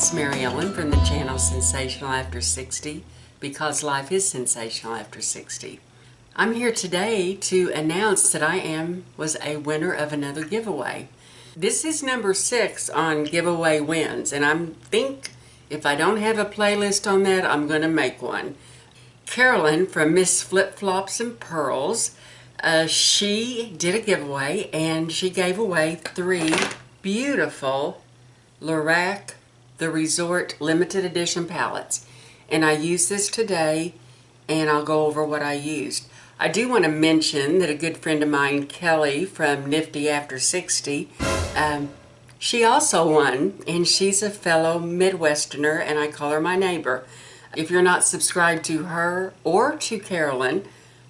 it's Mary Ellen from the channel Sensational After 60, because life is sensational after 60. I'm here today to announce that I was a winner of another giveaway. This is number 6 on giveaway wins, and I think if I don't have a playlist on that, I'm going to make one. Carolyn from Missflipflopsandpearls, she did a giveaway, and she gave away 3 beautiful LORAC The Resort limited edition palettes. And I used this today, and I'll go over what I used. I do want to mention that a good friend of mine, Kelly from Nifty After 60, she also won, and she's a fellow Midwesterner, and I call her my neighbor. If you're not subscribed to her or to Carolyn,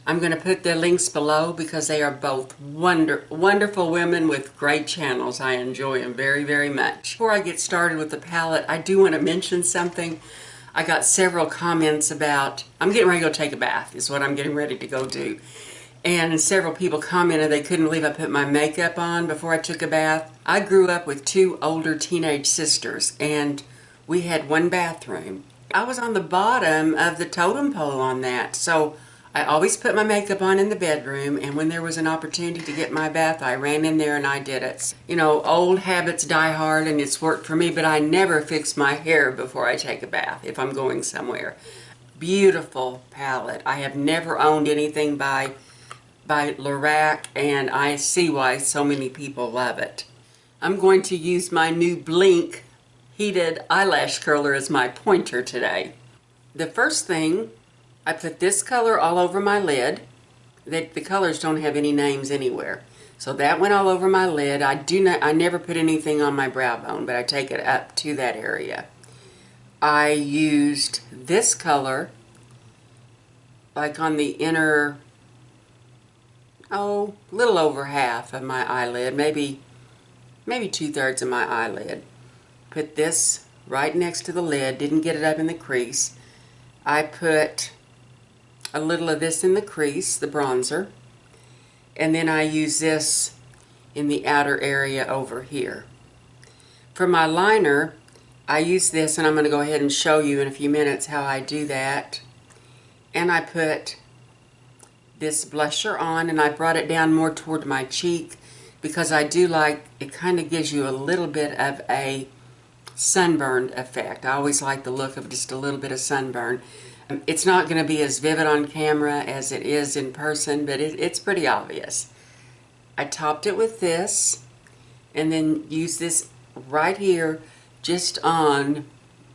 I'm going to put the links below because they are both wonderful women with great channels. I enjoy them very, very much. Before I get started with the palette, I do want to mention something. I got several comments about, I'm getting ready to go take a bath, is what I'm getting ready to go do. And several people commented they couldn't believe I put my makeup on before I took a bath. I grew up with 2 older teenage sisters, and we had one bathroom. I was on the bottom of the totem pole on that, so I always put my makeup on in the bedroom, and when there was an opportunity to get my bath, I ran in there and I did it. You know, old habits die hard, and it's worked for me, but I never fix my hair before I take a bath if I'm going somewhere. Beautiful palette. I have never owned anything by LORAC, and I see why so many people love it. I'm going to use my new Blink heated eyelash curler as my pointer today. The first thing, I put this color all over my lid. The colors don't have any names anywhere. So that went all over my lid. I never put anything on my brow bone, but I take it up to that area. I used this color like on the inner, little over half of my eyelid, maybe 2/3 of my eyelid. Put this right next to the lid, didn't get it up in the crease. I put a little of this in the crease, the bronzer, and then I use this in the outer area over here. For my liner, I use this, and I'm going to go ahead and show you in a few minutes how I do that. And I put this blusher on, and I brought it down more toward my cheek because I do like, it kind of gives you a little bit of a sunburned effect. I always like the look of just a little bit of sunburn. It's not going to be as vivid on camera as it is in person, but it's pretty obvious. I topped it with this, and then used this right here just on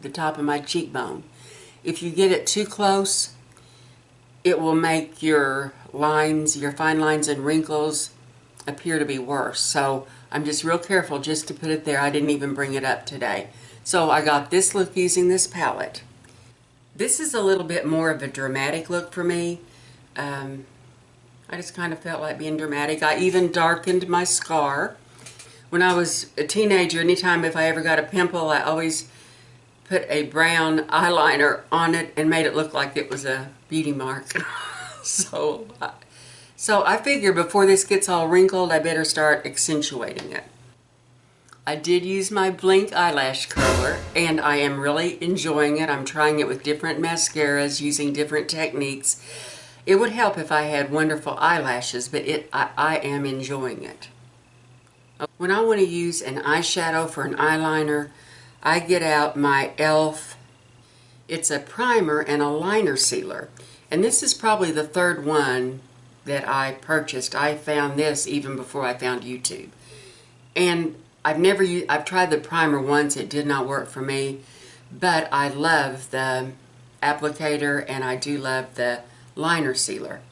the top of my cheekbone. If you get it too close, it will make your lines, your fine lines and wrinkles appear to be worse. So I'm just real careful just to put it there. I didn't even bring it up today. So I got this look using this palette. This is a little bit more of a dramatic look for me. I just kind of felt like being dramatic. I even darkened my scar. When I was a teenager, anytime if I ever got a pimple, I always put a brown eyeliner on it and made it look like it was a beauty mark. So I figure before this gets all wrinkled, I better start accentuating it. I did use my Blink eyelash curler, and I am really enjoying it. I'm trying it with different mascaras, using different techniques. It would help if I had wonderful eyelashes, but I am enjoying it. When I want to use an eyeshadow for an eyeliner, I get out my e.l.f. It's a primer and a liner sealer. And this is probably the 3rd one that I purchased. I found this even before I found YouTube. And I've tried the primer once, it did not work for me, but I love the applicator and I do love the liner sealer.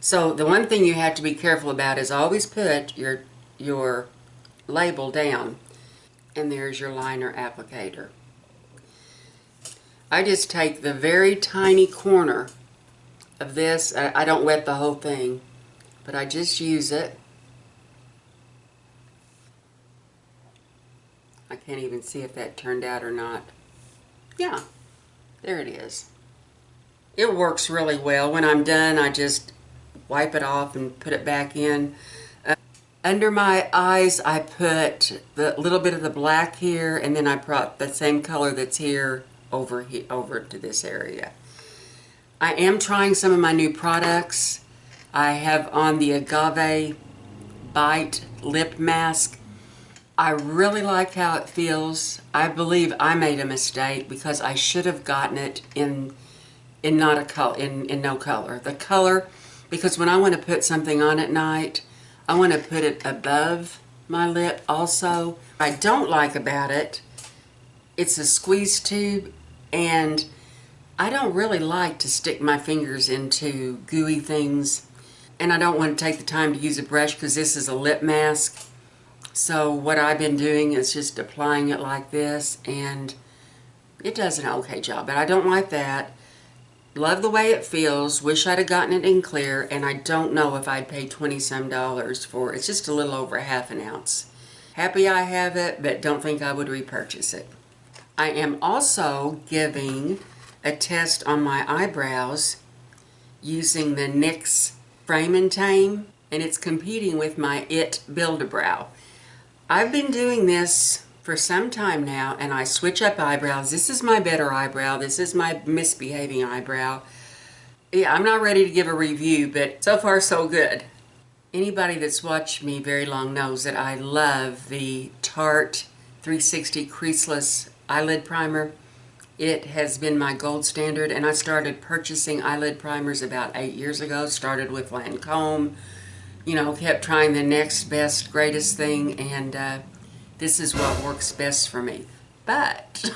So the one thing you have to be careful about is always put your label down, and there's your liner applicator. I just take the very tiny corner of this. I don't wet the whole thing, but I just use it. I can't even see if that turned out or not. Yeah, there it is. It works really well. When I'm done, I just wipe it off and put it back in. Under my eyes, I put the little bit of the black here, and then I brought the same color that's here over to this area. I am trying some of my new products. I have on the Agave Bite Lip Mask. I really like how it feels. I believe I made a mistake because I should have gotten it in not a color, in no color. The color, because when I want to put something on at night, I want to put it above my lip also. What I don't like about it, it's a squeeze tube, and I don't really like to stick my fingers into gooey things, and I don't want to take the time to use a brush because this is a lip mask. So what I've been doing is just applying it like this, and it does an okay job, but I don't like that. Love the way it feels. Wish I'd have gotten it in clear, and I don't know if I'd pay $20-some for it. It's just a little over half an ounce. Happy I have it, but don't think I would repurchase it. I am also giving a test on my eyebrows using the NYX Frame and Tame, and it's competing with my IT Build-A-Brow. I've been doing this for some time now, and I switch up eyebrows. This is my better eyebrow. This is my misbehaving eyebrow. Yeah, I'm not ready to give a review, but so far so good. Anybody that's watched me very long knows that I love the Tarte 360 Creaseless Eyelid Primer. It has been my gold standard, and I started purchasing eyelid primers about 8 years ago. Started with Lancome, you know, kept trying the next best, greatest thing, and this is what works best for me. But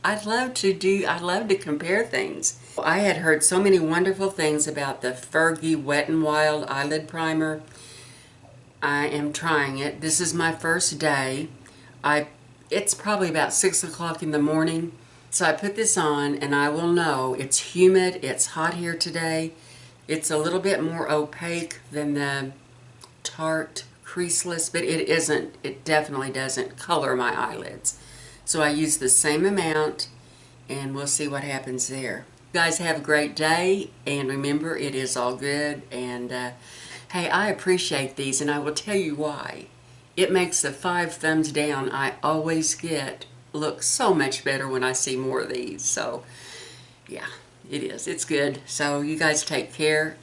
I love to compare things. I had heard so many wonderful things about the Fergie Wet n Wild Eyelid Primer. I am trying it. This is my first day. It's probably about 6 o'clock in the morning. So I put this on, and I will know it's humid, it's hot here today. It's a little bit more opaque than the Tarte Creaseless, but it definitely doesn't color my eyelids. So I use the same amount, and we'll see what happens there. You guys have a great day, and remember, it is all good. And hey, I appreciate these, and I will tell you why. It makes the 5 thumbs down I always get look so much better when I see more of these. So yeah, it is. It's good. So you guys take care,